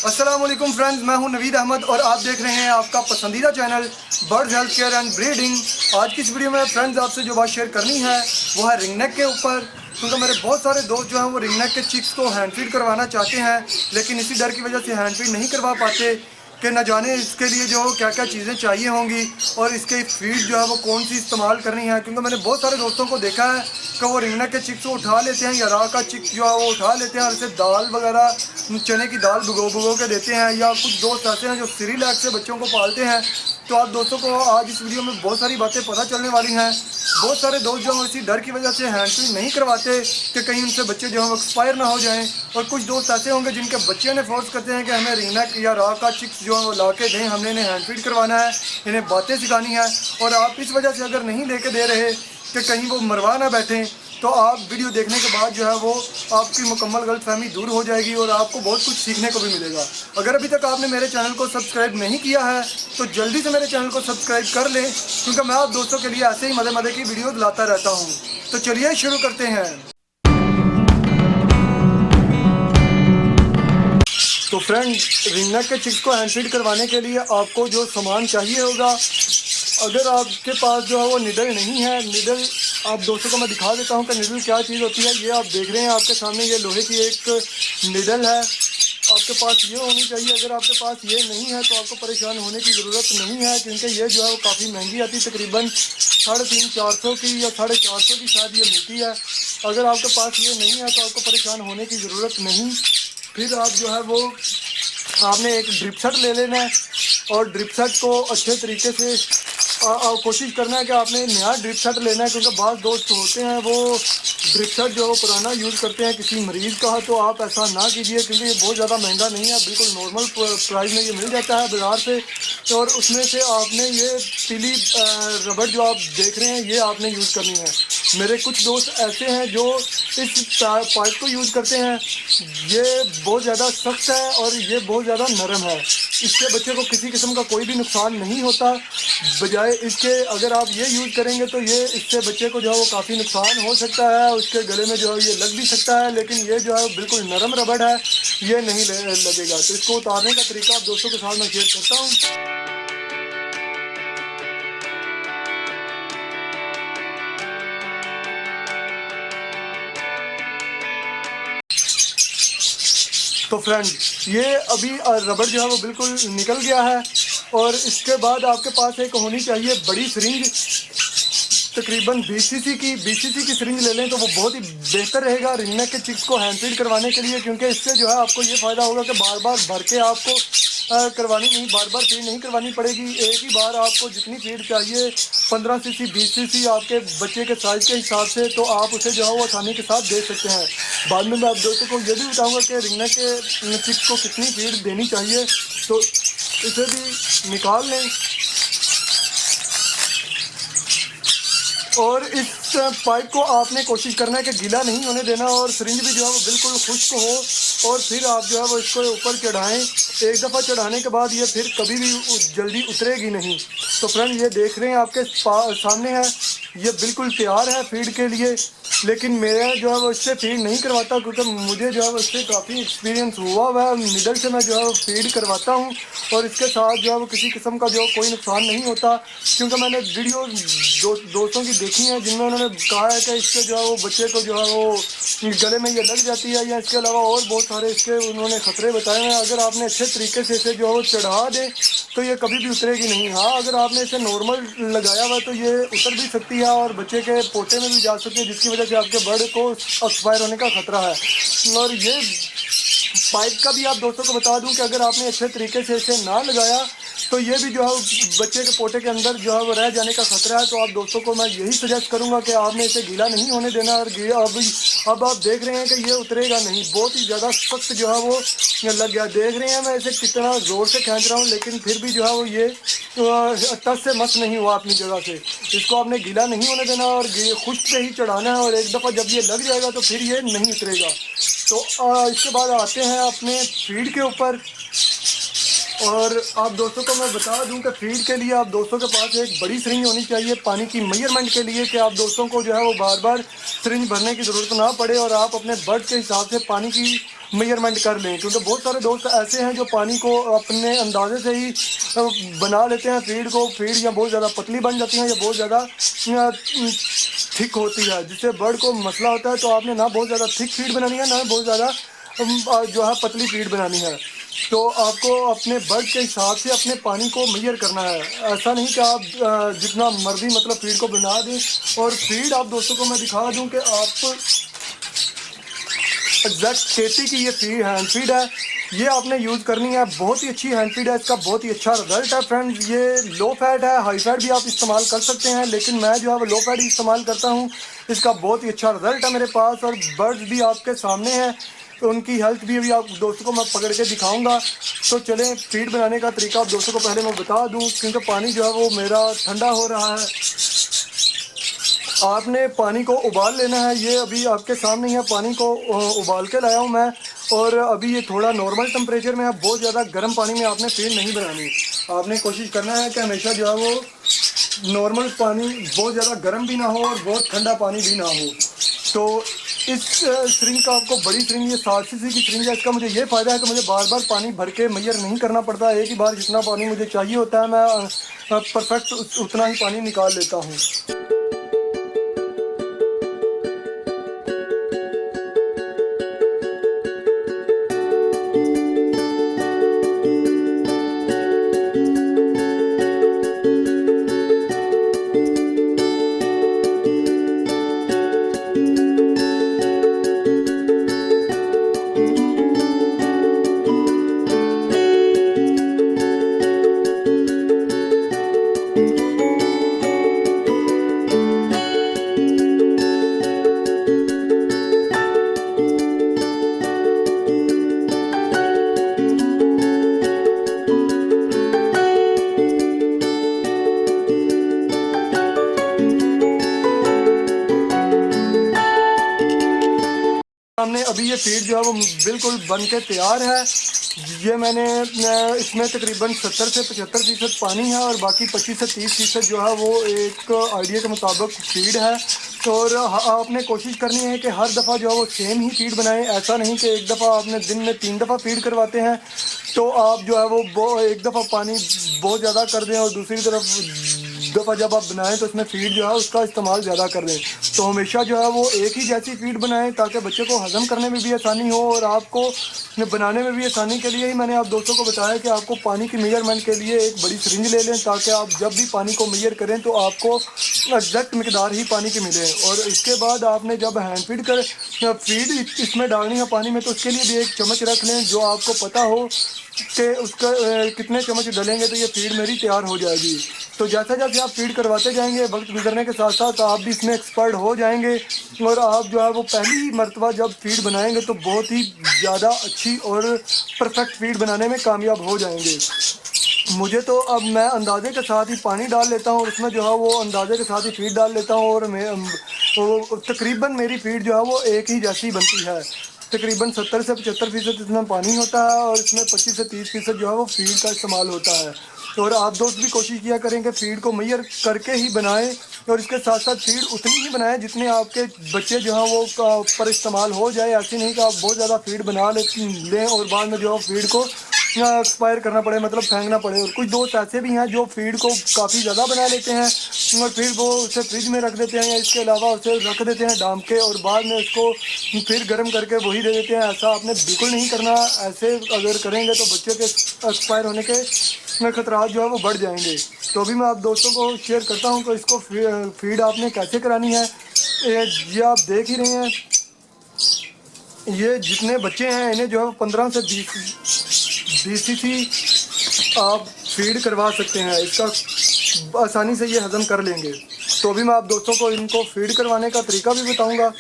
अस्सलाम वालेकुम फ्रेंड्स, मैं हूं नवीद अहमद और आप देख रहे हैं आपका पसंदीदा channel birds health care and breeding. आज की इस वीडियो में फ्रेंड्स आपसे जो बात शेयर करनी है वो है रिंग नेक के ऊपर, क्योंकि मेरे बहुत सारे दोस्त जो हैं वो रिंग नेक के चिक्स को हैंड फीड करवाना चाहते हैं, लेकिन इसी डर की वजह से हैंड फीड नहीं करवा पाते कि न जाने इसके लिए जो क्या क्या चीज़ें चाहिए होंगी और इसके फीड जो है वो कौन सी इस्तेमाल करनी है। क्योंकि मैंने बहुत सारे दोस्तों को देखा है कि वो रिंग नेक के चिक्स को उठा लेते हैं या राह का चिक्स जो है वो उठा लेते हैं और इसे दाल वगैरह चने की दाल भिगो के देते हैं, या कुछ दोस्त ऐसे हैं जो सीरीलैक से बच्चों को पालते हैं। तो आप दोस्तों को आज इस वीडियो में बहुत सारी बातें पता चलने वाली हैं। बहुत सारे दोस्त जो हैं इसी डर की वजह से हैंड फीड नहीं करवाते कि कहीं उनसे बच्चे जो हैं वो एक्सपायर ना हो जाएं, और कुछ दोस्त ऐसे होंगे जिनके बच्चे ने फोर्स करते हैं कि हमें रिंग नेक या राह का चिक्स जो है वो ला के दें, हमने इन्हें हैंड फीड करवाना है, इन्हें बातें सिखानी है। और आप इस वजह से अगर नहीं लेके दे रहे कि कहीं वो मरवा ना बैठें, तो आप वीडियो देखने के बाद जो है वो आपकी मुकम्मल गलतफहमी दूर हो जाएगी और आपको बहुत कुछ सीखने को भी मिलेगा। अगर अभी तक आपने मेरे चैनल को सब्सक्राइब नहीं किया है तो जल्दी से मेरे चैनल को सब्सक्राइब कर लें, क्योंकि मैं आप दोस्तों के लिए ऐसे ही मज़े मज़े की वीडियो लाता रहता हूँ। तो चलिए शुरू करते हैं। तो फ्रेंड, रिंग नेक के चिक्स को हैंड फीड करवाने के लिए आपको जो सामान चाहिए होगा, अगर आपके पास जो है वो निडल नहीं है, निडल आप दोस्तों को मैं दिखा देता हूँ कि निडल क्या चीज़ होती है। ये आप देख रहे हैं आपके सामने, ये लोहे की एक निडल है, आपके पास ये होनी चाहिए। अगर आपके पास ये नहीं है तो आपको परेशान होने की ज़रूरत नहीं है, क्योंकि ये जो है वो काफ़ी महंगी आती है, तकरीबन 350-400 की या 450 की शायद ये मिलती है। अगर आपके पास ये नहीं है तो आपको परेशान होने की ज़रूरत नहीं। फिर आप जो है वो आपने एक ड्रिप सेट ले लेना है और ड्रिप सेट को अच्छे तरीके से कोशिश करना है कि आपने नया ड्रिप सेट लेना है, क्योंकि बाज़ दोस्त होते हैं वो ड्रिप सेट जो है वो पुराना यूज़ करते हैं किसी मरीज़ का। तो आप ऐसा ना कीजिए, क्योंकि ये बहुत ज़्यादा महंगा नहीं है, बिल्कुल नॉर्मल प्राइस में ये मिल जाता है बाज़ार से। और उसमें से आपने ये पीली रबड़ जो आप देख रहे हैं ये आपने यूज़ करनी है। मेरे कुछ दोस्त ऐसे हैं जो इस पाइप को यूज़ करते हैं, ये बहुत ज़्यादा सख्त है और ये बहुत ज़्यादा नरम है, इससे बच्चे को किसी किस्म का कोई भी नुकसान नहीं होता। बजाय इसके अगर आप ये यूज़ करेंगे तो ये इससे बच्चे को जो है वो काफ़ी नुकसान हो सकता है, उसके गले में जो है ये लग भी सकता है। लेकिन ये जो है बिल्कुल नरम रबड़ है, ये नहीं लगेगा। तो इसको उतारने का तरीका आप दोस्तों के साथ मैं शेयर करता हूँ। तो फ्रेंड, ये अभी रबड़ जो है वो बिल्कुल निकल गया है, और इसके बाद आपके पास एक होनी चाहिए बड़ी सिरिंज, तकरीबन 20 cc की सिरिंज ले लें तो वो बहुत ही बेहतर रहेगा रिंग नेक के चिक्स को हैंड फीड करवाने के लिए। क्योंकि इससे जो है आपको ये फ़ायदा होगा कि बार बार भर के आपको करवानी नहीं, बार बार फीड नहीं करवानी पड़ेगी। एक ही बार आपको जितनी फीड चाहिए 15 cc 20 cc आपके बच्चे के साइज़ के हिसाब से, तो आप उसे जो है वो आसानी के साथ दे सकते हैं। बाद में मैं आप दोस्तों को ये भी बताऊँगा कि रिंग नेक के चिक्स को कितनी फीड देनी चाहिए, तो इसे भी निकाल लें। और इस पाइप को आपने कोशिश करना है कि गीला नहीं होने देना, और सिरिंज भी जो है वो बिल्कुल खुश्क हो, और फिर आप जो है वो इसको ऊपर चढ़ाएं। एक दफ़ा चढ़ाने के बाद ये फिर कभी भी जल्दी उतरेगी नहीं। तो फ्रेंड, ये देख रहे हैं आपके सामने है, ये बिल्कुल तैयार है फीड के लिए। लेकिन मेरा जो है वो इससे फीड नहीं करवाता, क्योंकि मुझे जो है वो इससे काफ़ी एक्सपीरियंस हुआ है। निडल से मैं जो है वो फीड करवाता हूँ, और इसके साथ जो है वो किसी किस्म का जो कोई नुकसान नहीं होता। क्योंकि मैंने वीडियो दोस्तों की देखी हैं जिनमें उन्होंने कहा है कि इससे जो है वो बच्चे को जो है वो गले में ये लग जाती है, या इसके अलावा और बहुत सारे इसके उन्होंने ख़तरे बताए हैं। अगर आपने अच्छे तरीके से इसे जो है वो चढ़ा दें तो ये कभी भी उतरेगी नहीं। हाँ, अगर आपने इसे नॉर्मल लगाया हुआ तो ये उतर भी सकती है और बच्चे के पोटे में भी जा सकती है, जिसकी वजह से आपके बर्ड को एक्सपायर होने का ख़तरा है। और ये पाइप का भी आप दोस्तों को बता दूं कि अगर आपने अच्छे तरीके से इसे ना लगाया तो ये भी जो है बच्चे के पोटे के अंदर जो है वो रह जाने का खतरा है। तो आप दोस्तों को मैं यही सजेस्ट करूंगा कि आपने इसे गीला नहीं होने देना। और अब आप देख रहे हैं कि ये उतरेगा नहीं, बहुत ही ज़्यादा सख्त जो है वो लग गया। देख रहे हैं मैं इसे कितना ज़ोर से खींच रहा हूँ, लेकिन फिर भी जो है वो ये टस से मस नहीं हुआ अपनी जगह से। इसको आपने गीला नहीं होने देना और खुश्क पे ही चढ़ाना है, और एक दफ़ा जब ये लग जाएगा तो फिर ये नहीं उतरेगा। तो इसके बाद आते हैं अपने फीड के ऊपर। और आप दोस्तों को मैं बता दूं कि फीड के लिए आप दोस्तों के पास एक बड़ी सिरिंज होनी चाहिए पानी की मेजरमेंट के लिए, कि आप दोस्तों को जो है वो बार बार सिरिंज भरने की ज़रूरत ना पड़े और आप अपने बर्ड के हिसाब से पानी की मेजरमेंट कर लें। क्योंकि बहुत सारे दोस्त ऐसे हैं जो पानी को अपने अंदाजे से ही बना लेते हैं फीड को, फीड या बहुत ज़्यादा पतली बन जाती है या बहुत ज़्यादा थिक होती है, जिससे बर्ड को मसला होता है। तो आपने ना बहुत ज़्यादा थिक फीड बनानी है, ना बहुत ज़्यादा जो है पतली फीड बनानी है। तो आपको अपने बर्ड के हिसाब से अपने पानी को मेजर करना है। ऐसा नहीं कि आप जितना मर्जी मतलब फीड को बना दें। और फीड आप दोस्तों को मैं दिखा दूं कि आप एग्जैक्ट खेती की ये फीड हैंड फीड है, ये आपने यूज़ करनी है। बहुत ही अच्छी हैंड फीड है, इसका बहुत ही अच्छा रिजल्ट है फ्रेंड्स। ये लो फैट है, हाई फैट भी आप इस्तेमाल कर सकते हैं, लेकिन मैं जो है वो लो फैट ही इस्तेमाल करता हूँ। इसका बहुत ही अच्छा रिजल्ट है मेरे पास, और बर्ड्स भी आपके सामने हैं, तो उनकी हेल्थ भी अभी आप दोस्तों को मैं पकड़ के दिखाऊंगा। तो चलें फीड बनाने का तरीका आप दोस्तों को पहले मैं बता दूं, क्योंकि पानी जो है वो मेरा ठंडा हो रहा है। आपने पानी को उबाल लेना है। ये अभी आपके सामने ही है, पानी को उबाल के लाया हूँ मैं, और अभी ये थोड़ा नॉर्मल टेम्परेचर में है। बहुत ज़्यादा गर्म पानी में आपने फीड नहीं बनानी। आपने कोशिश करना है कि हमेशा जो है वो नॉर्मल पानी, बहुत ज़्यादा गर्म भी ना हो और बहुत ठंडा पानी भी ना हो। तो इस सिरिंज का आपको बड़ी सिरिंज, ये 60 cc की सिरिंज है। इसका मुझे ये फ़ायदा है कि मुझे बार बार पानी भर के मेजर नहीं करना पड़ता। एक ही बार जितना पानी मुझे चाहिए होता है मैं परफेक्ट उतना ही पानी निकाल लेता हूँ। हमने अभी ये फीड जो है वो बिल्कुल बन के तैयार है। ये मैंने इसमें तकरीबन 70 से 75% पानी है और बाकी 25 से 30% जो है वो एक आइडिया के मुताबिक फीड है। और आपने कोशिश करनी है कि हर दफ़ा जो है वो सेम ही फीड बनाएं। ऐसा नहीं कि एक दफ़ा आपने दिन में 3 दफ़ा फीड करवाते हैं तो आप जो है वो एक दफ़ा पानी बहुत ज़्यादा कर दें और दूसरी तरफ दफ़ा जब आप बनाएं तो उसमें फीड जो है उसका इस्तेमाल ज़्यादा कर दें। तो हमेशा जो है वो एक ही जैसी फीड बनाएं ताकि बच्चे को हज़म करने में भी आसानी हो और आपको बनाने में भी आसानी के लिए ही मैंने आप दोस्तों को बताया कि आपको पानी की मेजरमेंट के लिए एक बड़ी सिरिंज ले लें, ताकि आप जब भी पानी को मेजर करें तो आपको एग्जैक्ट मिकदार ही पानी की मिले। और इसके बाद आपने जब हैंड फीड कर फीड इसमें डालनी है पानी में, तो उसके लिए भी एक चम्मच रख लें जो आपको पता हो कि उसका कितने चम्मच डालेंगे तो ये फीड मेरी तैयार हो जाएगी। तो जैसे जैसे आप फीड करवाते जाएंगे वक्त गुजरने के साथ साथ आप भी इसमें एक्सपर्ट हो जाएंगे और आप जो है वो पहली मर्तबा जब फीड बनाएंगे तो बहुत ही ज़्यादा अच्छी और परफेक्ट फीड बनाने में कामयाब हो जाएंगे। मुझे तो अब मैं अंदाजे के साथ ही पानी डाल लेता हूँ और उसमें जो है वो अंदाजे के साथ ही फीड डाल लेता हूँ और मैं तकरीबन मेरी फीड जो है वो एक ही जैसी बनती है। तकरीबन 70 से 75% इसमें पानी होता है और इसमें 25 से 30% जो है वो फीड का इस्तेमाल होता है। और आप दोस्त भी कोशिश किया करें कि फीड को मेजर करके ही बनाएं और इसके साथ साथ फीड उतनी ही बनाएं जितने आपके बच्चे जो हैं वो पर इस्तेमाल हो जाए। ऐसी नहीं कि आप बहुत ज़्यादा फीड बना लें और बाद में जो है फीड को एक्सपायर करना पड़े, मतलब फेंकना पड़े। और कुछ दोस्त ऐसे भी हैं जो फीड को काफ़ी ज़्यादा बना लेते हैं और फिर वो उसे फ्रिज में रख देते हैं या इसके अलावा उसे रख देते हैं डाम के और बाद में उसको फिर गर्म करके वही दे देते हैं। ऐसा आपने बिल्कुल नहीं करना। ऐसे अगर करेंगे तो बच्चे के एक्सपायर होने के खतरात जो है वो बढ़ जाएंगे। तो अभी मैं आप दोस्तों को शेयर करता हूँ कि इसको फीड आपने कैसे करानी है। ये आप देख ही रहे हैं, ये जितने बच्चे हैं इन्हें जो है 15 से 20 cc आप फीड करवा सकते हैं। इसका आसानी से ये हज़म कर लेंगे। तो अभी मैं आप दोस्तों को इनको फीड करवाने का तरीका भी बताऊंगा।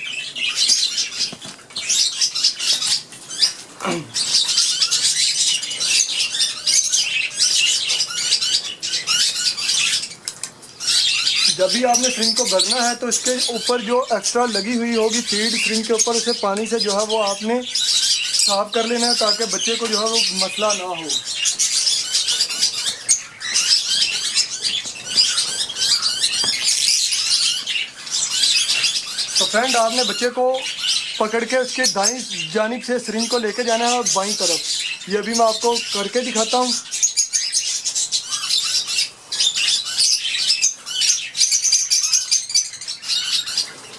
जब भी आपने सिरिंज को भरना है तो इसके ऊपर जो एक्स्ट्रा लगी हुई होगी फीड सिरिंज के ऊपर, उसे पानी से जो है वो आपने साफ कर लेना है ताकि बच्चे को जो है वो मसला ना हो। फ्रेंड आपने बच्चे को पकड़ के उसके दाईं जानिब से सिरिंज को लेकर जाना है और बाईं तरफ। ये भी मैं आपको करके दिखाता हूँ।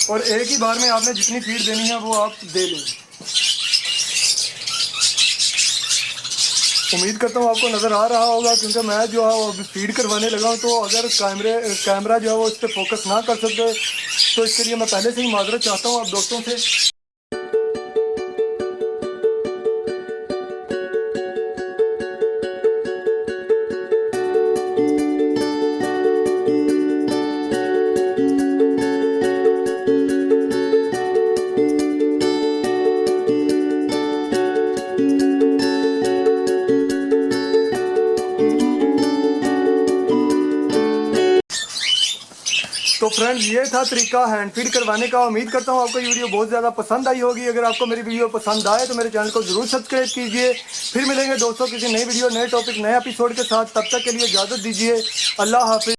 और एक ही बार में आपने जितनी फीड देनी है वो आप दे लें। उम्मीद करता हूँ आपको नज़र आ रहा होगा, क्योंकि मैं जो है वो फीड करवाने लगा हूँ, तो अगर कैमरा जो है वो इस पर फोकस ना कर सकते तो इसके लिए मैं पहले से ही माजरत चाहता हूँ आप दोस्तों से। तो फ्रेंड्स ये था तरीका हैंड फीड करवाने का। उम्मीद करता हूँ आपको ये वीडियो बहुत ज़्यादा पसंद आई होगी। अगर आपको मेरी वीडियो पसंद आए तो मेरे चैनल को जरूर सब्सक्राइब कीजिए। फिर मिलेंगे दोस्तों किसी नई वीडियो, नए टॉपिक, नए एपिसोड के साथ। तब तक के लिए इजाज़त दीजिए। अल्लाह हाफिज़।